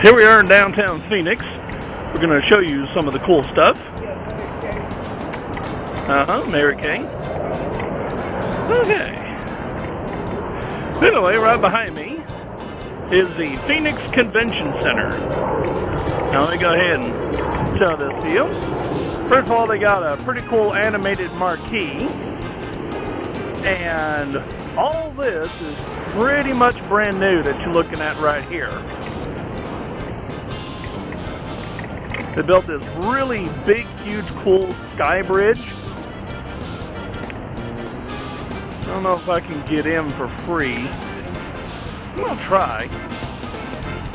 Here we are in downtown Phoenix. We're going to show you some of the cool stuff. Mary Kay. Okay. Anyway, right behind me is the Phoenix Convention Center. Now let me go ahead and show this to you. First of all, they got a pretty cool animated marquee. And all this is pretty much brand new that you're looking at right here. They built this really big, huge, cool sky bridge. I don't know if I can get in for free. I'll try,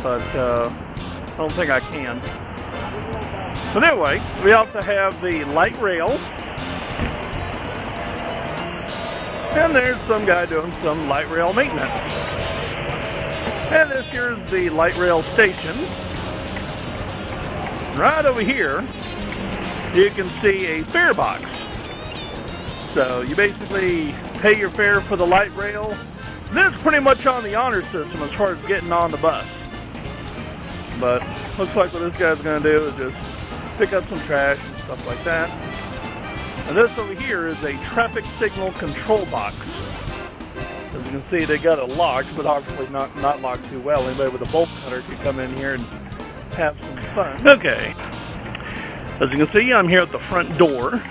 but I don't think I can. But anyway, we also have the light rail. And there's some guy doing some light rail maintenance. And this here is the light rail station. Right over here, you can see a fare box. So you basically pay your fare for the light rail. This is pretty much on the honor system as far as getting on the bus. But looks like what this guy's going to do is just pick up some trash and stuff like that. And this over here is a traffic signal control box. As you can see, they got it locked, but obviously not locked too well. Anybody with a bolt cutter could come in here and have some fun. Okay. As you can see, I'm here at the front door.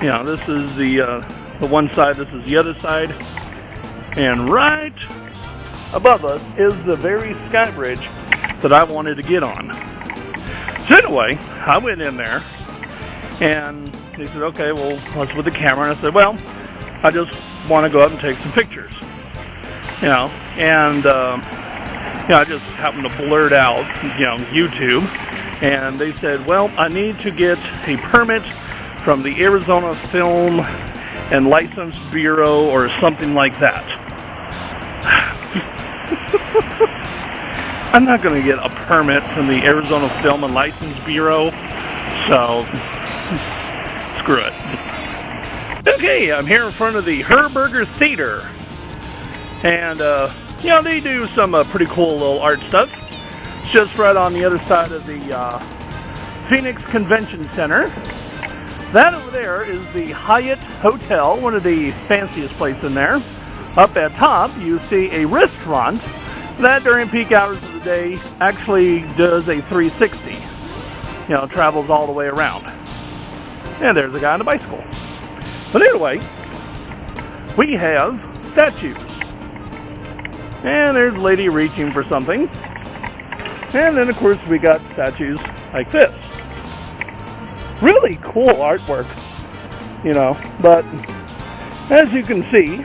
Yeah, this is the one side, this is the other side. And right above us is the very sky bridge that I wanted to get on. So anyway, I went in there and he said, okay, well, what's with the camera? And I said, well, I just want to go up and take some pictures. You know, and I just happened to blurt out, YouTube. And they said, well, I need to get a permit from the Arizona Film and License Bureau or something like that. I'm not going to get a permit from the Arizona Film and License Bureau, so screw it. Okay, I'm here in front of the Herberger Theater, and they do some pretty cool little art stuff. It's just right on the other side of the Phoenix Convention Center. That over there is the Hyatt Hotel, one of the fanciest places in there. Up at top, you see a restaurant that during peak hours of the day actually does a 360. Travels all the way around. And there's a guy on a bicycle. But anyway, we have statues. And there's a lady reaching for something. And then, of course, we got statues like this. Really cool artwork, but as you can see,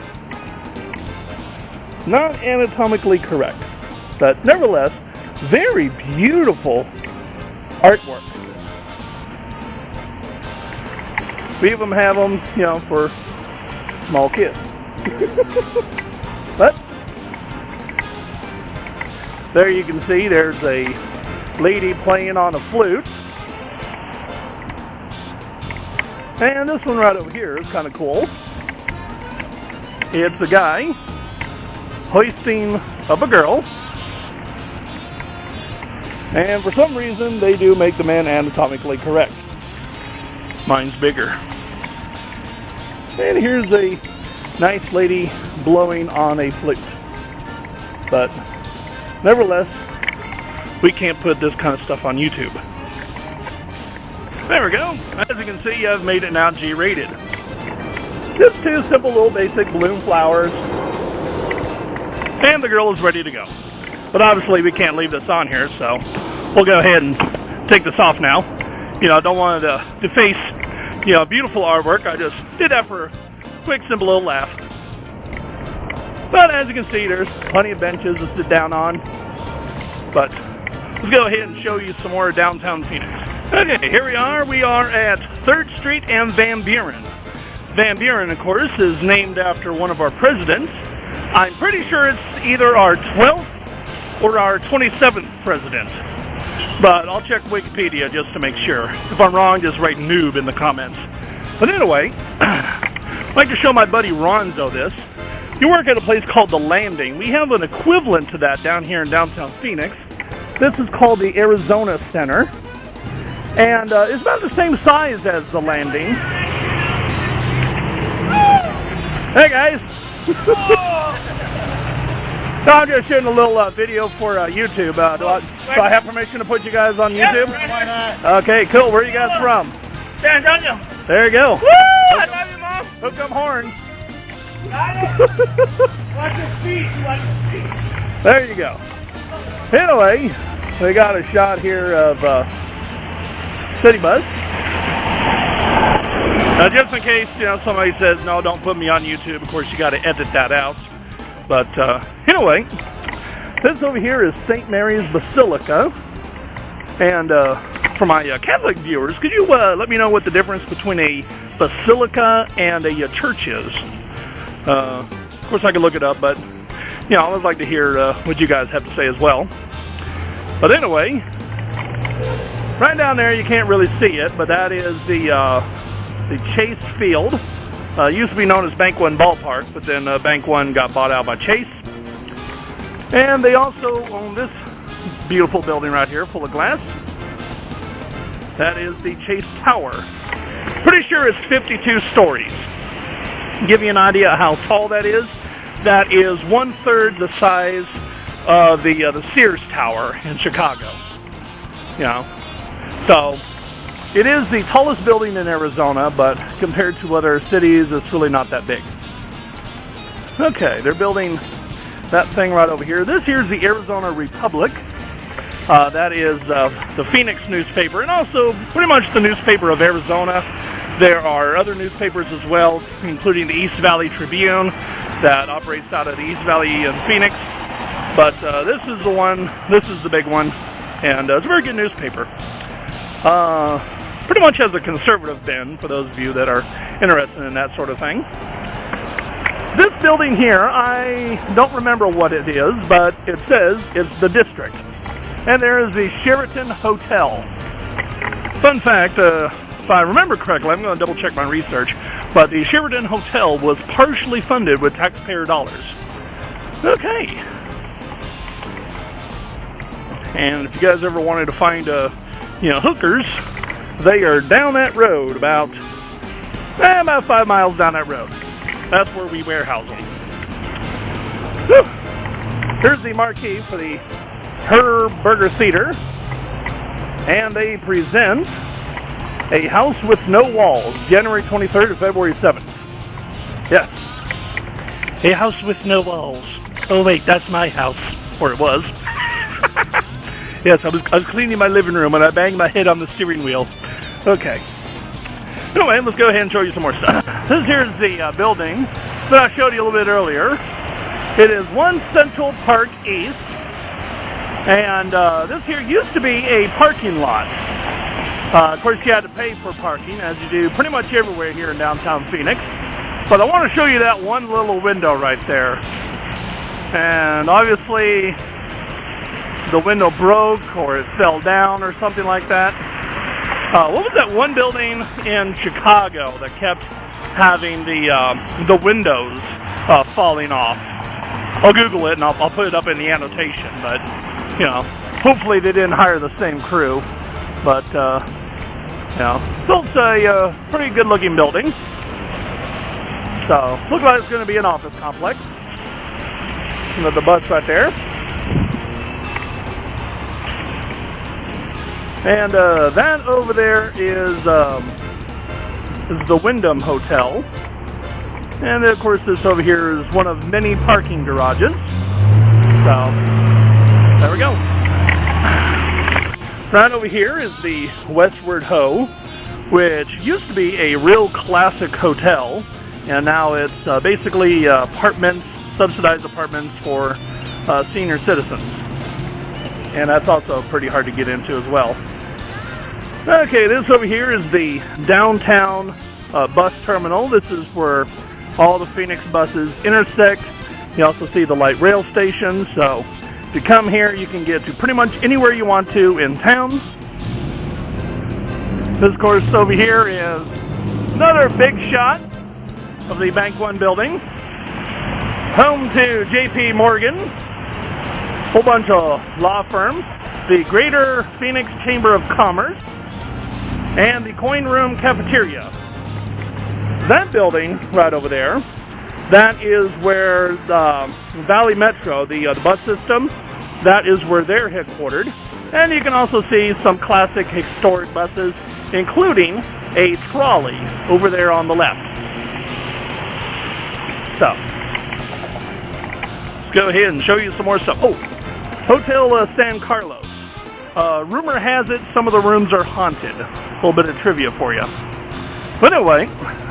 not anatomically correct, but nevertheless, very beautiful artwork. We even have them, for small kids. But there you can see there's a lady playing on a flute. And this one right over here is kind of cool. It's a guy hoisting up a girl. And for some reason, they do make the man anatomically correct. Mine's bigger. And here's a nice lady blowing on a flute. But nevertheless, we can't put this kind of stuff on YouTube. There we go. As you can see, I've made it now G-rated. Just two simple little basic balloon flowers. And the girl is ready to go. But obviously we can't leave this on here, so we'll go ahead and take this off now. I don't want to deface, beautiful artwork. I just did that for a quick, simple little laugh. But as you can see, there's plenty of benches to sit down on. But let's go ahead and show you some more downtown Phoenix. Okay, here we are. We are at 3rd Street and Van Buren. Van Buren, of course, is named after one of our presidents. I'm pretty sure it's either our 12th or our 27th president. But I'll check Wikipedia just to make sure. If I'm wrong, just write noob in the comments. But anyway, I'd like to show my buddy Ronzo this. You work at a place called The Landing. We have an equivalent to that down here in downtown Phoenix. This is called the Arizona Center, and it's about the same size as the landing. Hey guys! No, I'm just shooting a little video for YouTube. Do I have permission to put you guys on YouTube? Why not? Okay, cool. Where are you guys from? San Antonio. There you go. Woo! I love you, Mom. Hook 'em horns. Watch your feet. Watch your feet. There you go. Anyway, we got a shot here of City Bus. Now, just in case somebody says no, don't put me on YouTube. Of course, you got to edit that out. But anyway, this over here is St. Mary's Basilica. And for my Catholic viewers, could you let me know what the difference between a basilica and a church is? Of course, I could look it up, but I always like to hear what you guys have to say as well. But anyway, right down there, you can't really see it, but that is the Chase Field. Used to be known as Bank One Ballpark, but then Bank One got bought out by Chase. And they also own this beautiful building right here, full of glass. That is the Chase Tower. Pretty sure it's 52 stories. To give you an idea of how tall that is 1/3 the size of the Sears Tower in Chicago. So it is the tallest building in Arizona, but compared to other cities, it's really not that big. Okay, they're building that thing right over here. This here is the Arizona Republic. That is the Phoenix newspaper, and also pretty much the newspaper of Arizona. There are other newspapers as well, including the East Valley Tribune that operates out of the East Valley in Phoenix. But this is the one, this is the big one, and it's a very good newspaper. Pretty much has a conservative bend for those of you that are interested in that sort of thing. This building here, I don't remember what it is, but it says it's the district. And there is the Sheraton Hotel. Fun fact, if I remember correctly, I'm going to double check my research, but the Sheraton Hotel was partially funded with taxpayer dollars. Okay. And if you guys ever wanted to find, hookers, they are down that road about 5 miles down that road. That's where we warehouse them. Whew. Here's the marquee for the Burger Theater, and they present A House with No Walls, January 23rd to February 7th. Yes. A House with No Walls. Oh wait, that's my house. Or it was. Yes, I was cleaning my living room and I banged my head on the steering wheel. Okay. Anyway, let's go ahead and show you some more stuff. This here's the building that I showed you a little bit earlier. It is 1 Central Park East. And this here used to be a parking lot. Of course, you had to pay for parking, as you do pretty much everywhere here in downtown Phoenix. But I want to show you that one little window right there. And obviously, the window broke or it fell down or something like that. What was that one building in Chicago that kept having the windows falling off? I'll Google it and I'll put it up in the annotation, but hopefully they didn't hire the same crew. But still it's a pretty good looking building. So looks like it's going to be an office complex. The bus right there. And that over there is the Wyndham Hotel. And of course this over here is one of many parking garages. So there we go. Right over here is the Westward Ho, which used to be a real classic hotel. And now it's basically apartments, subsidized apartments for senior citizens. And that's also pretty hard to get into as well. Okay, this over here is the downtown bus terminal. This is where all the Phoenix buses intersect. You also see the light rail station. So if you come here, you can get to pretty much anywhere you want to in town. This, of course, over here is another big shot of the Bank One building. Home to J.P. Morgan. Whole bunch of law firms. the Greater Phoenix Chamber of Commerce, and the Coin Room Cafeteria. That building right over there, that is where the Valley Metro, the bus system, that is where they're headquartered. And you can also see some classic historic buses, including a trolley over there on the left. So, let's go ahead and show you some more stuff. Oh, Hotel San Carlos. Rumor has it some of the rooms are haunted. A little bit of trivia for you. But anyway,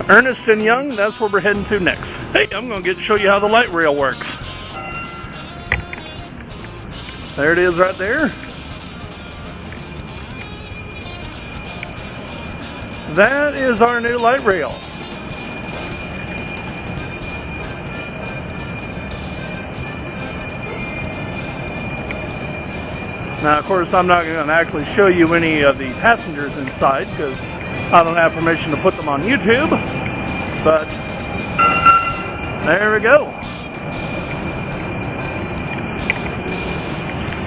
Ernest and Young, that's where we're heading to next. Hey, I'm going to show you how the light rail works. There it is right there. That is our new light rail. Now, of course, I'm not going to actually show you any of the passengers inside because I don't have permission to put them on YouTube. But there we go.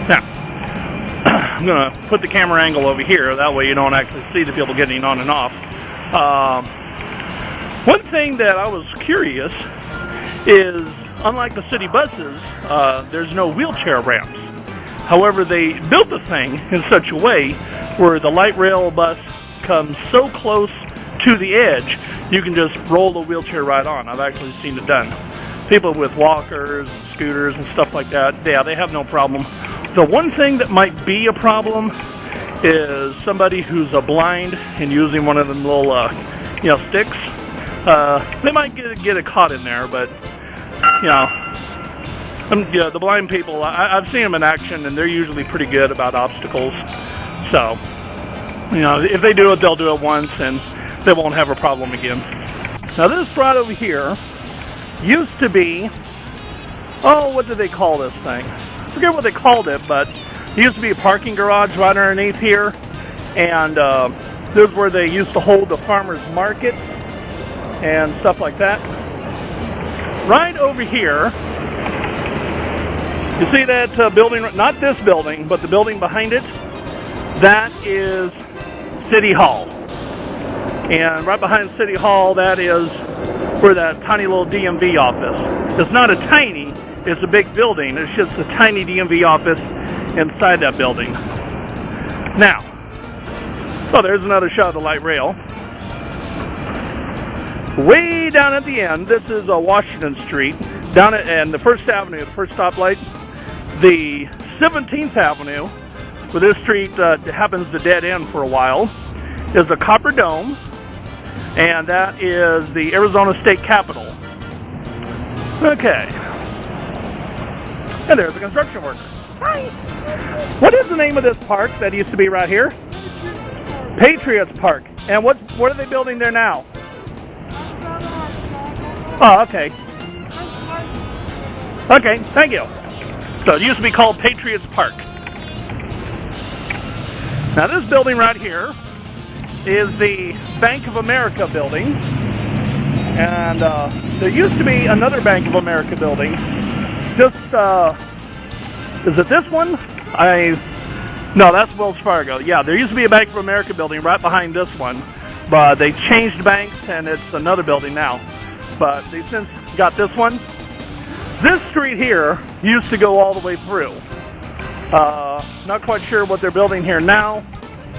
Now, I'm going to put the camera angle over here. That way you don't actually see the people getting on and off. One thing that I was curious is, unlike the city buses, there's no wheelchair ramps. However, they built the thing in such a way where the light rail bus comes so close to the edge, you can just roll the wheelchair right on. I've actually seen it done. People with walkers, scooters, and stuff like that, yeah, they have no problem. The one thing that might be a problem is somebody who's blind and using one of them little, sticks. They might get it caught in there, but the blind people, I've seen them in action, and they're usually pretty good about obstacles. So, if they do it, they'll do it once, and they won't have a problem again. Now, this right over here used to be, what did they call this thing? I forget what they called it, but it used to be a parking garage right underneath here, and this is where they used to hold the farmers market and stuff like that. Right over here, you see that building, not this building, but the building behind it? That is City Hall. And right behind City Hall, that is where that tiny little DMV office. It's not a tiny, it's a big building. It's just a tiny DMV office inside that building. Now, there's another shot of the light rail. Way down at the end, this is Washington Street. Down at the First Avenue, the first stoplight. The 17th Avenue, where this street happens to dead end for a while, is a copper dome, and that is the Arizona State Capitol. Okay. And there's a construction worker. Hi. What is the name of this park that used to be right here? Patriots Park. And what are they building there now? Oh, okay. Okay, thank you. So it used to be called Patriots Park. Now this building right here is the Bank of America building. And there used to be another Bank of America building. Just, is it this one? No, that's Wells Fargo. Yeah, there used to be a Bank of America building right behind this one. But they changed banks and it's another building now. But they since got this one. This street here used to go all the way through. Not quite sure what they're building here now.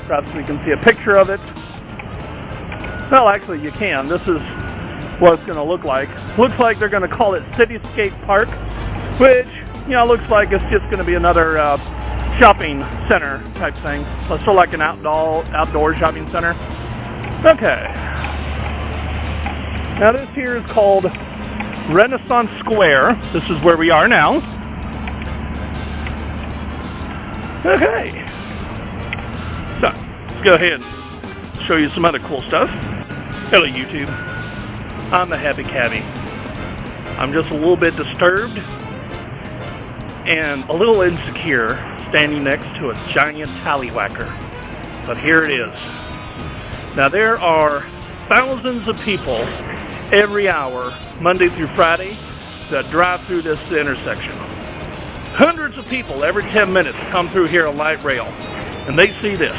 Perhaps we can see a picture of it. Well, actually you can. This is what it's going to look like. Looks like they're going to call it Cityscape Park, which, looks like it's just going to be another shopping center type thing. So sort of like an outdoor shopping center. Okay. Now this here is called Renaissance Square. This is where we are now. Okay. So, let's go ahead and show you some other cool stuff. Hello YouTube. I'm the HappyCabbie. I'm just a little bit disturbed and a little insecure standing next to a giant tallywhacker. But here it is. Now there are thousands of people every hour, Monday through Friday, that drive through this intersection. Hundreds of people every 10 minutes come through here on light rail, and they see this.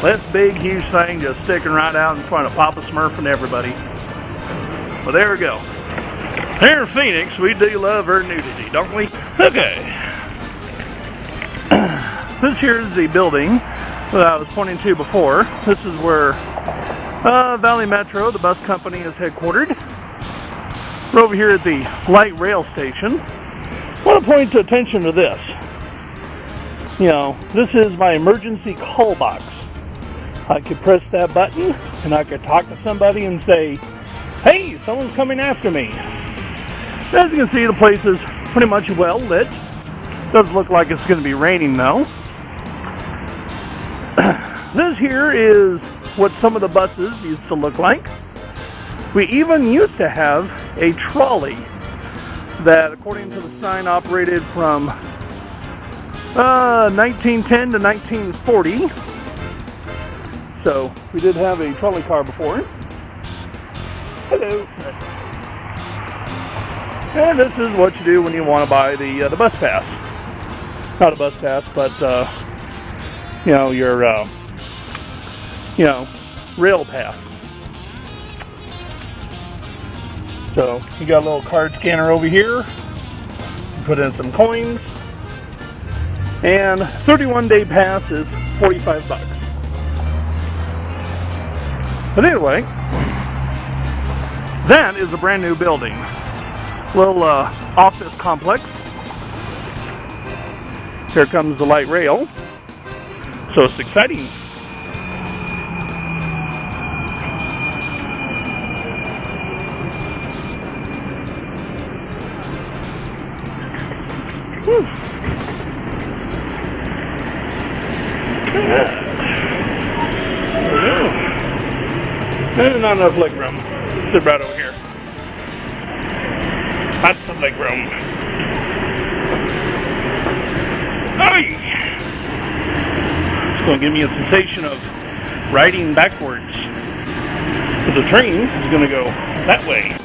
This big, huge thing just sticking right out in front of Papa Smurf and everybody. Well, there we go. Here in Phoenix, we do love our nudity, don't we? Okay. This here is the building that I was pointing to before. This is where Valley Metro, the bus company, is headquartered. We're over here at the light rail station. I want to point attention to this. You know, this is my emergency call box. I could press that button and I could talk to somebody and say, hey, someone's coming after me. As you can see, the place is pretty much well lit. Doesn't look like it's going to be raining though. This here is what some of the buses used to look like. We even used to have a trolley that, according to the sign, operated from 1910 to 1940. So we did have a trolley car before. Hello. And this is what you do when you want to buy the bus pass. Not a bus pass, but you know, your rail pass. So you got a little card scanner over here. You put in some coins, and 31-day pass is 45 bucks. But anyway, that is a brand new building. Little office complex. Here comes the light rail. So it's exciting. There's not enough leg room. Sit right over here. That's the leg room. Hey! It's going to give me a sensation of riding backwards. Because the train is going to go that way.